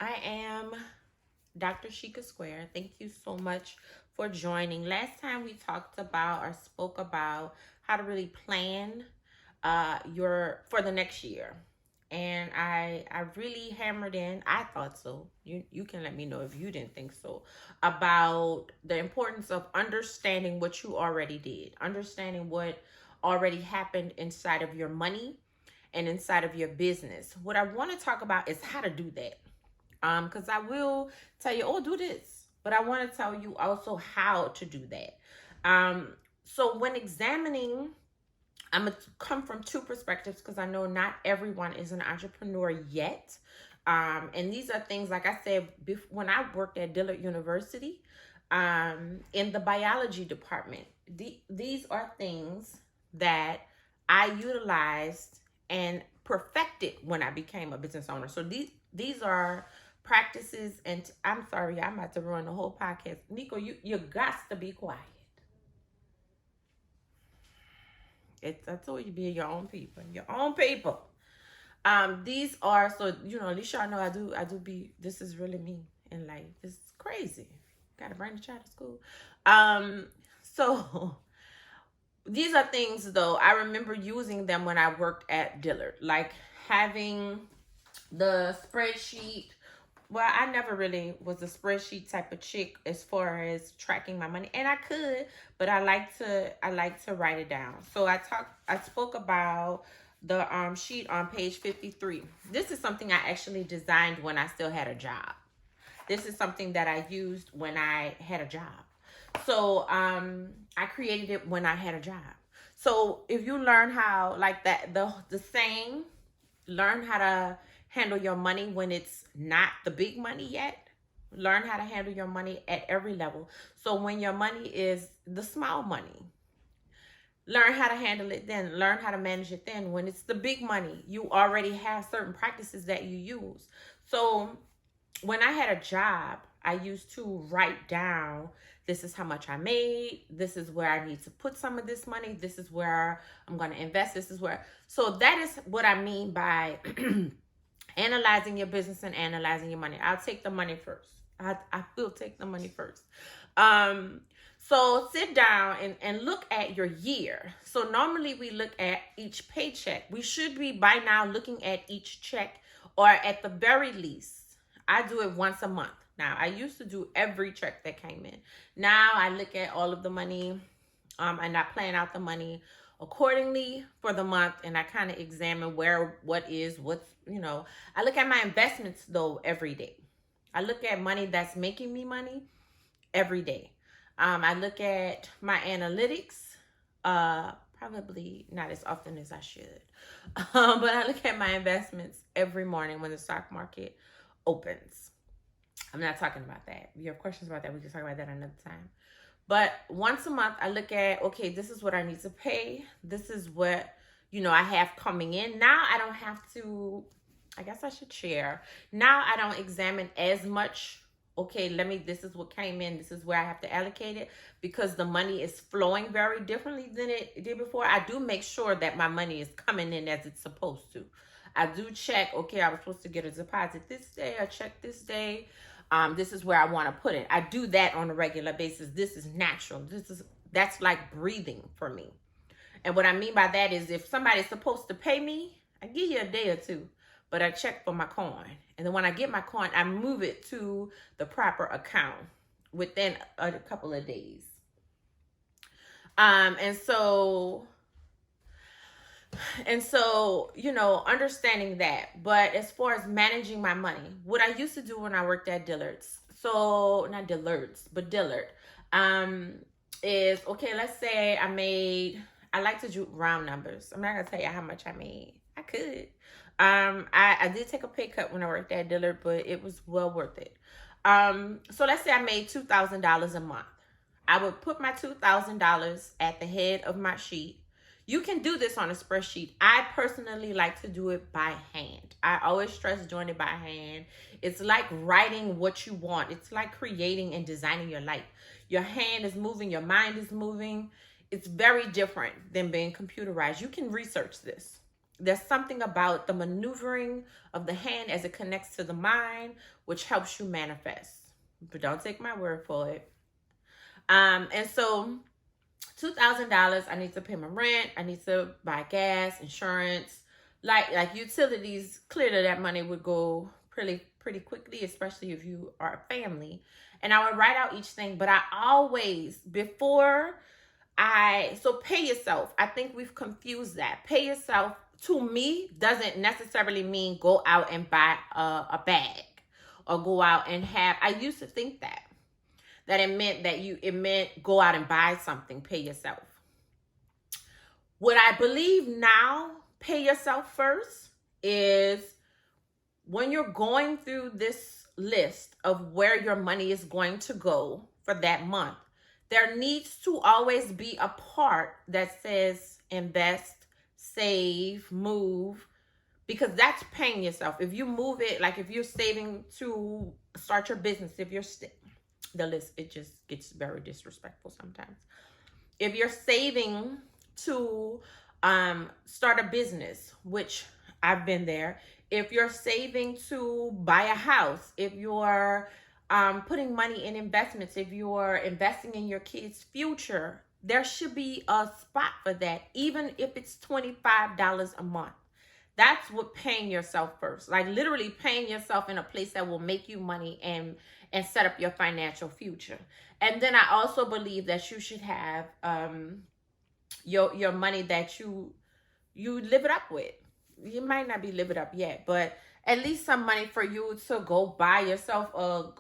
I am Dr. Sheika Square. Thank you so much for joining. Last time we talked about or spoke about how to really plan your for the next year. And I really hammered in, I thought so. You can let me know if you didn't think so, about the importance of understanding what you already did, understanding what already happened inside of your money and inside of your business. What I want to talk about is how to do that. Because I will tell you, oh, do this, but I want to tell you also how to do that. So when examining, I'm gonna come from two perspectives because I know not everyone is an entrepreneur yet. And these are things, like I said, when I worked at Dillard University, in the biology department, these are things that I utilized and perfected when I became a business owner. So these are practices, and I'm sorry, I'm about to ruin the whole podcast. Nico, you got to be quiet. I told you, be your own people, your own people. These are, so at least y'all know I do be. This is really me in life. This is crazy. Got to bring the child to school. So these are things though I remember using them when I worked at Dillard, like having the spreadsheet. Well, I never really was a spreadsheet type of chick as far as tracking my money, and I could, but I like to write it down. So I spoke about the sheet on page 53. This is something I actually designed when I still had a job. This is something that I used when I had a job. So I created it when I had a job. So if you learn how, like that, the saying, learn how to handle your money when it's not the big money yet. Learn how to handle your money at every level. So when your money is the small money, learn how to handle it then. Learn how to manage it then. When it's the big money, you already have certain practices that you use. So when I had a job, I used to write down, this is how much I made. This is where I need to put some of this money. This is where I'm going to invest. This is where. So that is what I mean by analyzing your business and analyzing your money. I'll take the money first. I will take the money first. So sit down and look at your year. So normally we look at each paycheck. We should be by now looking at each check, or at the very least, I do it once a month. Now, I used to do every check that came in. Now I look at all of the money, and I plan out the money accordingly for the month, and I kind of examine I look at my investments though every day. I look at money that's making me money every day. I look at my analytics, probably not as often as I should, but I look at my investments every morning when the stock market opens. I'm not talking about that. If you have questions about that, we can talk about that another time. But once a month, I look at, okay, this is what I need to pay. This is what, I have coming in. Now I don't have to, I guess I should share. Now I don't examine as much. Okay, this is what came in. This is where I have to allocate it, because the money is flowing very differently than it did before. I do make sure that my money is coming in as it's supposed to. I do check, okay, I was supposed to get a deposit this day, I check this day. This is where I want to put it. I do that on a regular basis. This is natural. That's like breathing for me. And what I mean by that is, if somebody's supposed to pay me, I give you a day or two, but I check for my coin. And then when I get my coin, I move it to the proper account within a couple of days. And so, understanding that. But as far as managing my money, what I used to do when I worked at Dillard's, so not Dillard's, but Dillard, is, okay, let's say I like to do round numbers. I'm not going to tell you how much I made. I could. I did take a pay cut when I worked at Dillard, but it was well worth it. So let's say I made $2,000 a month. I would put my $2,000 at the head of my sheet. You can do this on a spreadsheet. I personally like to do it by hand. I always stress doing it by hand. It's like writing what you want. It's like creating and designing your life. Your hand is moving, your mind is moving. It's very different than being computerized. You can research this. There's something about the maneuvering of the hand as it connects to the mind, which helps you manifest. But don't take my word for it. And so $2,000, I need to pay my rent, I need to buy gas, insurance, like utilities. Clearly that money would go pretty quickly, especially if you are a family. And I would write out each thing, but I always, before so pay yourself. I think we've confused that. Pay yourself, to me, doesn't necessarily mean go out and buy a bag or go out and have, I used to think that it meant go out and buy something, pay yourself. What I believe now, pay yourself first, is when you're going through this list of where your money is going to go for that month, there needs to always be a part that says invest, save, move, because that's paying yourself. If you move it, like if you're saving to start your business, if you're the list, it just gets very disrespectful sometimes. If you're saving to start a business, which I've been there. If you're saving to buy a house, if you're putting money in investments, if you're investing in your kids' future, there should be a spot for that, even if it's $25 a month. That's what paying yourself first, like literally paying yourself in a place that will make you money and set up your financial future. And then I also believe that you should have your money that you live it up with. You might not be live it up yet, but at least some money for you to go buy yourself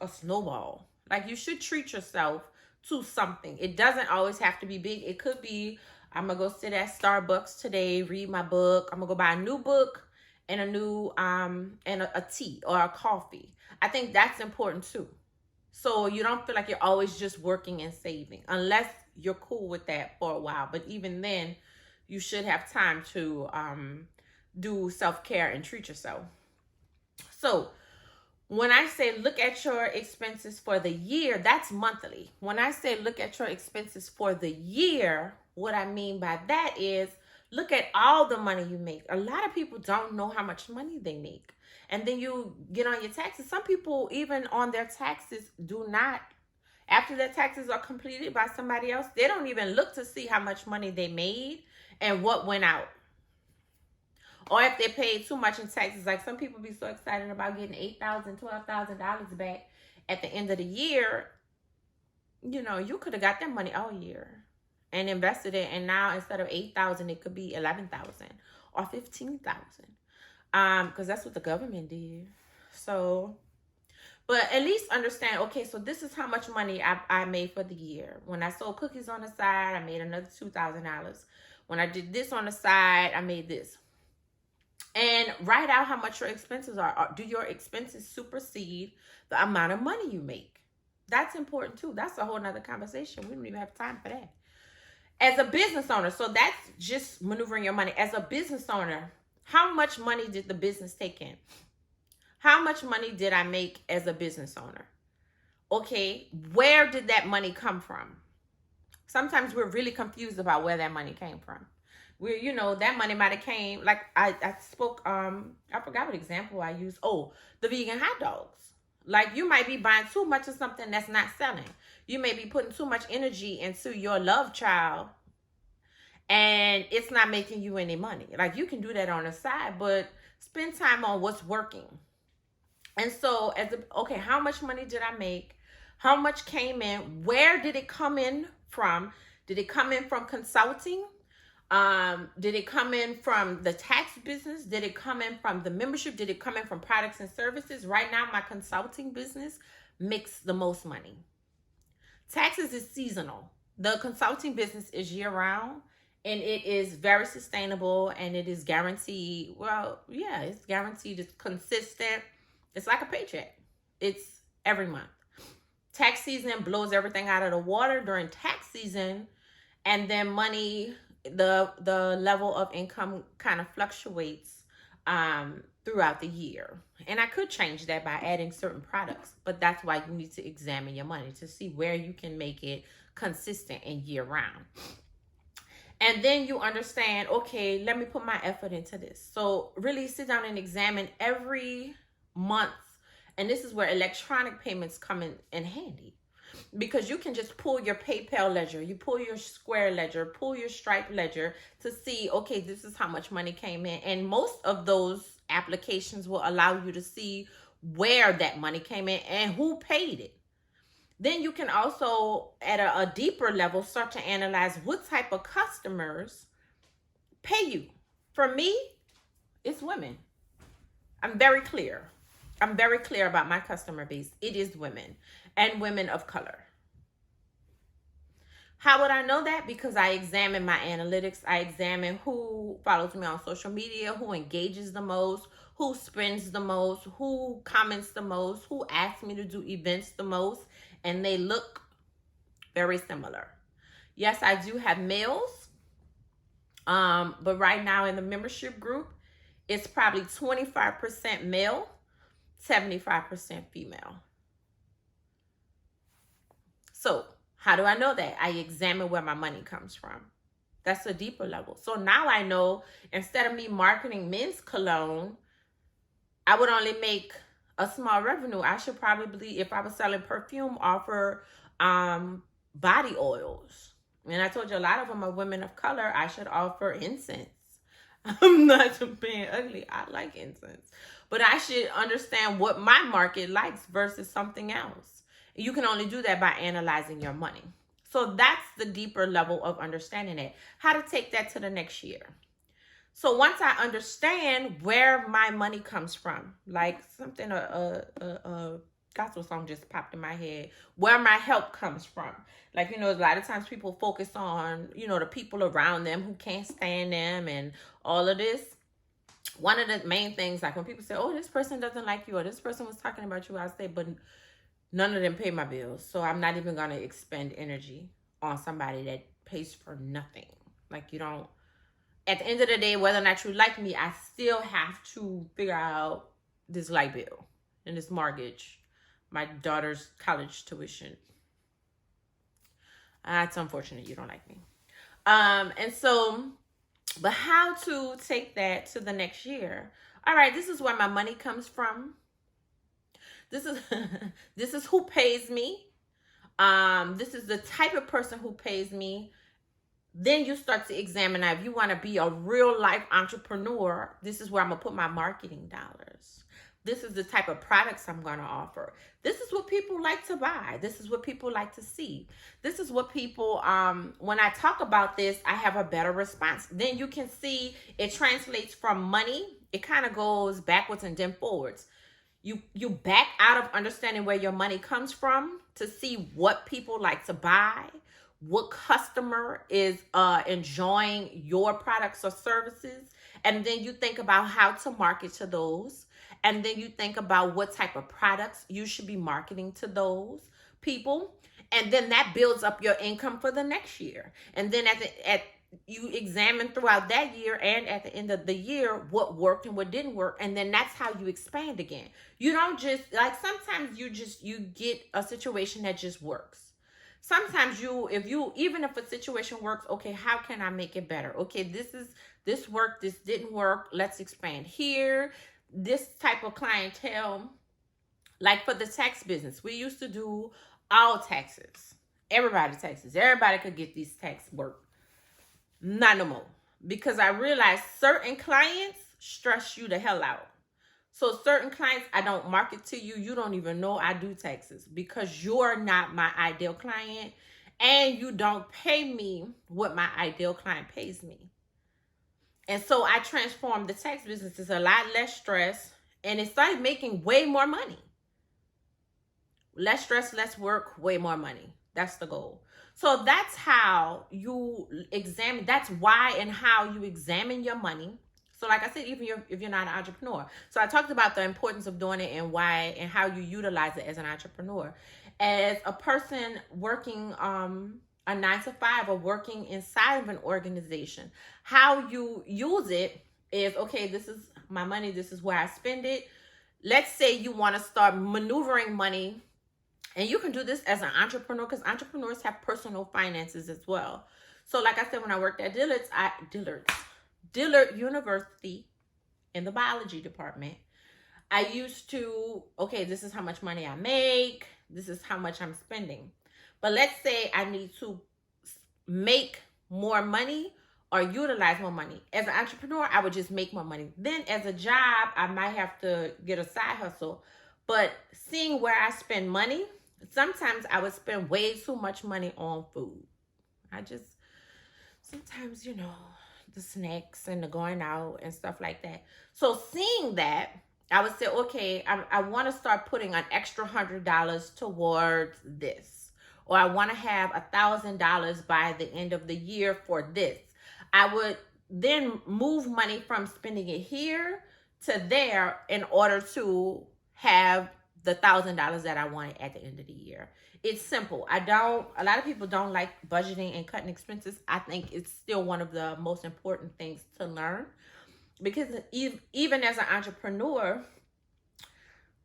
a snowball. Like you should treat yourself to something. It doesn't always have to be big. It could be, I'm gonna go sit at Starbucks today, read my book. I'm gonna go buy a new book and a tea or a coffee. I think that's important too. So you don't feel like you're always just working and saving, unless you're cool with that for a while. But even then, you should have time to do self-care and treat yourself. So when I say look at your expenses for the year, that's monthly. When I say look at your expenses for the year, what I mean by that is look at all the money you make. A lot of people don't know how much money they make. And then you get on your taxes. Some people, even on their taxes, do not, after their taxes are completed by somebody else, they don't even look to see how much money they made and what went out. Or if they paid too much in taxes, like some people be so excited about getting $8,000, $12,000 back at the end of the year. You know, you could have got that money all year and invested it, and now instead of $8,000, it could be $11,000 or $15,000, because that's what the government did. So, but at least understand, okay, so this is how much money I made for the year. When I sold cookies on the side, I made another $2,000. When I did this on the side, I made this. And write out how much your expenses are. Do your expenses supersede the amount of money you make? That's important too. That's a whole nother conversation. We don't even have time for that. As a business owner, so that's just maneuvering your money. As a business owner, how much money did the business take in? How much money did I make as a business owner? Okay, where did that money come from? Sometimes we're really confused about where that money came from. Where, you know, that money might have came, like I spoke, I forgot what example I used. Oh, the vegan hot dogs. Like you might be buying too much of something that's not selling. You may be putting too much energy into your love child and it's not making you any money. Like you can do that on the side, but spend time on what's working. And so okay, how much money did I make? How much came in? Where did it come in from? Did it come in from consulting? Did it come in from the tax business? Did it come in from the membership? Did it come in from products and services? Right now, my consulting business makes the most money. Taxes is seasonal. The consulting business is year round, and it is very sustainable, and it is guaranteed. Well, yeah, it's guaranteed. It's consistent. It's like a paycheck. It's every month. Tax season blows everything out of the water during tax season, and then money, the level of income kind of fluctuates throughout the year. And I could change that by adding certain products, but that's why you need to examine your money to see where you can make it consistent and year round. And then you understand, okay, let me put my effort into this. So really sit down and examine every month. And this is where electronic payments come in handy, because you can just pull your PayPal ledger, you pull your Square ledger, pull your Stripe ledger to see, okay, this is how much money came in. And most of those applications will allow you to see where that money came in and who paid it. Then you can also, at a deeper level, start to analyze what type of customers pay you. For me, it's women. I'm very clear. I'm very clear about my customer base. It is women and women of color. How would I know that? Because I examine my analytics. I examine who follows me on social media, who engages the most, who spends the most, who comments the most, who asks me to do events the most, and they look very similar. Yes, I do have males, but right now in the membership group, it's probably 25% male, 75% female. So how do I know that? I examine where my money comes from. That's a deeper level. So now I know, instead of me marketing men's cologne, I would only make a small revenue. I should probably, if I was selling perfume, offer body oils. And I told you a lot of them are women of color. I should offer incense. I'm not being ugly. I like incense. But I should understand what my market likes versus something else. You can only do that by analyzing your money. So that's the deeper level of understanding it. How to take that to the next year. So once I understand where my money comes from, like something, a gospel song just popped in my head, where my help comes from. Like, a lot of times people focus on, the people around them who can't stand them and all of this. One of the main things, like when people say, oh, this person doesn't like you, or this person was talking about you, I say, but none of them pay my bills. So I'm not even going to expend energy on somebody that pays for nothing. Like, you don't, at the end of the day, whether or not you like me, I still have to figure out this light bill and this mortgage, my daughter's college tuition. It's unfortunate you don't like me. And so, but how to take that to the next year? All right, this is where my money comes from. This is this is who pays me. This is the type of person who pays me. Then you start to examine now, if you want to be a real life entrepreneur, this is where I'm going to put my marketing dollars. This is the type of products I'm going to offer. This is what people like to buy. This is what people like to see. This is what people, when I talk about this, I have a better response. Then you can see it translates from money. It kind of goes backwards and then forwards. You back out of understanding where your money comes from to see what people like to buy, what customer is enjoying your products or services. And then you think about how to market to those. And then you think about what type of products you should be marketing to those people. And then that builds up your income for the next year. And then you examine throughout that year and at the end of the year what worked and what didn't work, and then that's how you expand again. You don't just, like, sometimes you get a situation that just works. Sometimes even if a situation works, okay, how can I make it better? Okay, this worked, this didn't work, let's expand here. This type of clientele, like for the tax business, we used to do all taxes, everybody's taxes. Everybody could get these tax work. Not no more. Because I realized certain clients stress you the hell out. So certain clients, I don't market to you. You don't even know I do taxes because you're not my ideal client and you don't pay me what my ideal client pays me. And so I transformed the tax business. It's a lot less stress and it started making way more money. Less stress, less work, way more money. That's the goal. So that's how you examine, that's why and how you examine your money. So like I said, even if you're not an entrepreneur. So I talked about the importance of doing it and why and how you utilize it as an entrepreneur. As a person working a 9-to-5 or working inside of an organization, how you use it is, okay, this is my money, this is where I spend it. Let's say you want to start maneuvering money. And you can do this as an entrepreneur because entrepreneurs have personal finances as well. So like I said, when I worked at Dillard University in the biology department, I used to, okay, this is how much money I make, this is how much I'm spending. But let's say I need to make more money or utilize more money. As an entrepreneur, I would just make more money. Then as a job, I might have to get a side hustle. But seeing where I spend money, sometimes I would spend way too much money on food. I just, sometimes, the snacks and the going out and stuff like that. So seeing that, I would say, okay, I want to start putting an extra $100 towards this, or I want to have $1,000 by the end of the year for this. I would then move money from spending it here to there in order to have the $1,000 that I wanted at the end of the year. It's simple. A lot of people don't like budgeting and cutting expenses. I think it's still one of the most important things to learn, because even as an entrepreneur,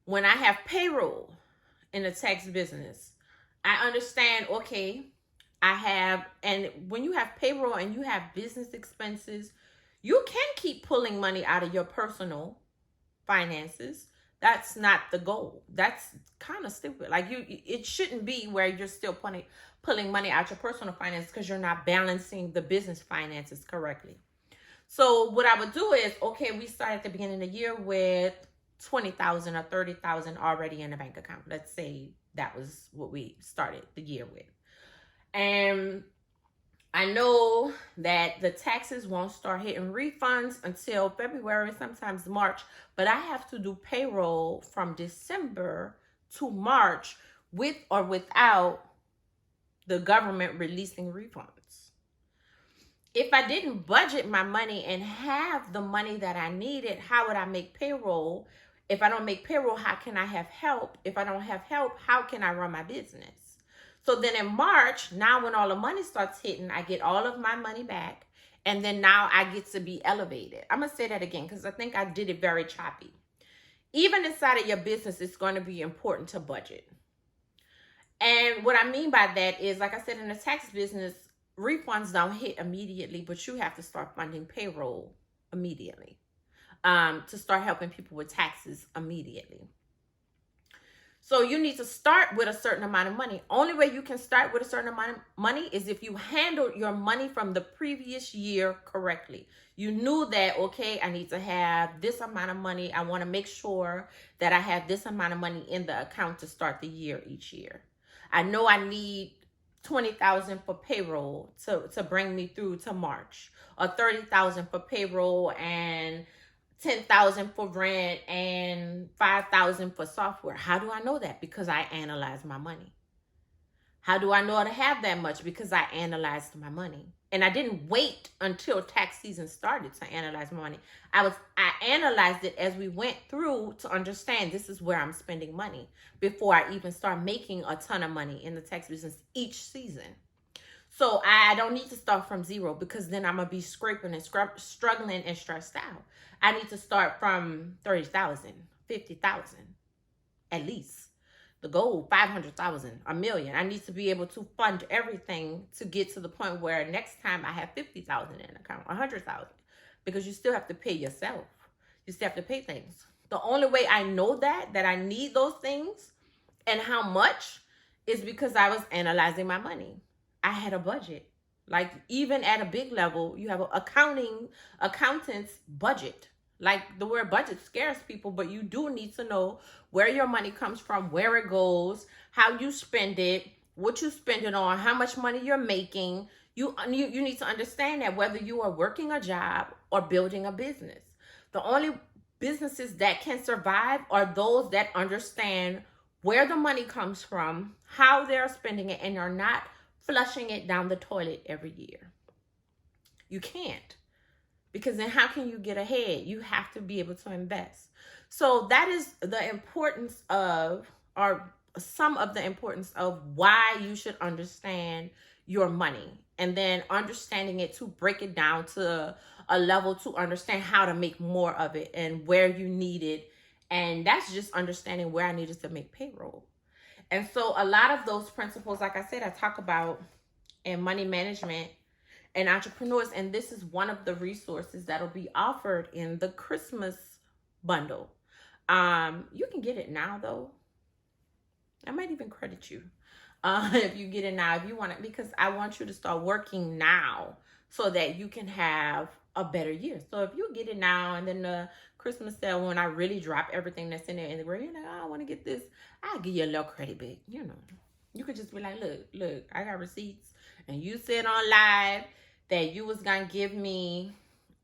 when I have payroll in the tax business, I understand, okay, and when you have payroll and you have business expenses, you can keep pulling money out of your personal finances. That's not the goal. That's kind of stupid. Like it shouldn't be where you're still pulling money out your personal finances because you're not balancing the business finances correctly. So what I would do is, okay, we start at the beginning of the year with 20,000 or 30,000 already in the bank account. Let's say that was what we started the year with. And I know that the taxes won't start hitting refunds until February, sometimes March, but I have to do payroll from December to March with or without the government releasing refunds. If I didn't budget my money and have the money that I needed, how would I make payroll? If I don't make payroll, how can I have help? If I don't have help, how can I run my business? So then in March, now when all the money starts hitting, I get all of my money back. And then now I get to be elevated. I'm going to say that again because I think I did it very choppy. Even inside of your business, it's going to be important to budget. And what I mean by that is, like I said, in the tax business, refunds don't hit immediately, but you have to start funding payroll immediately to start helping people with taxes immediately. So you need to start with a certain amount of money. Only way you can start with a certain amount of money is if you handled your money from the previous year correctly. You knew that, okay, I need to have this amount of money. I want to make sure that I have this amount of money in the account to start the year each year. I know I need 20,000 for payroll to bring me through to March, or 30,000 for payroll and 10,000 for rent and 5,000 for software. How do I know that? Because I analyze my money. How do I know to have that much? Because I analyzed my money. And I didn't wait until tax season started to analyze my money. I analyzed it as we went through to understand this is where I'm spending money before I even start making a ton of money in the tax business each season. So I don't need to start from zero, because then I'm going to be scraping and struggling and stressed out. I need to start from 30,000, 50,000, at least. The goal, 500,000, a million. I need to be able to fund everything to get to the point where next time I have 50,000 in account, 100,000, because you still have to pay yourself. You still have to pay things. The only way I know that I need those things and how much is because I was analyzing my money. I had a budget. Like, even at a big level, you have an accountant's budget. Like, the word budget scares people, but you do need to know where your money comes from, where it goes, how you spend it, what you spend it on, how much money you're making. You need to understand that whether you are working a job or building a business. The only businesses that can survive are those that understand where the money comes from, how they're spending it, and are not flushing it down the toilet every year. You can't. Because then how can you get ahead? You have to be able to invest. So that is the importance of, or some of the importance of, why you should understand your money. And then understanding it to break it down to a level to understand how to make more of it and where you need it. And that's just understanding where I needed to make payroll. And so a lot of those principles, like I said, I talk about in money management and entrepreneurs. And this is one of the resources that'll be offered in the Christmas bundle. You can get it now though. I might even credit you if you get it now, if you want it, because I want you to start working now so that you can have a better year. So if you get it now, and then the Christmas sale, when I really drop everything that's in there, and where you're like, oh, I want to get this, I'll give you a little credit back. You know, you could just be like, look, I got receipts, and you said on live that you was gonna give me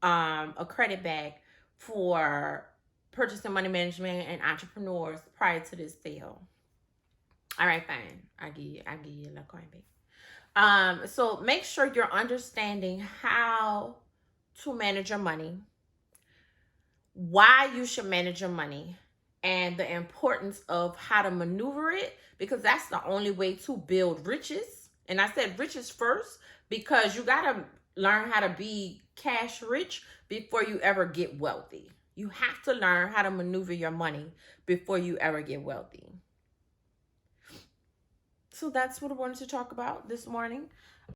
a credit back for purchasing money management and entrepreneurs prior to this sale. All right, fine. I give you a little coin back. So make sure you're understanding how to manage your money, why you should manage your money, and the importance of how to maneuver it, because that's the only way to build riches. And I said riches first because you got to learn how to be cash rich before you ever get wealthy. You have to learn how to maneuver your money before you ever get wealthy. So that's what I wanted to talk about this morning.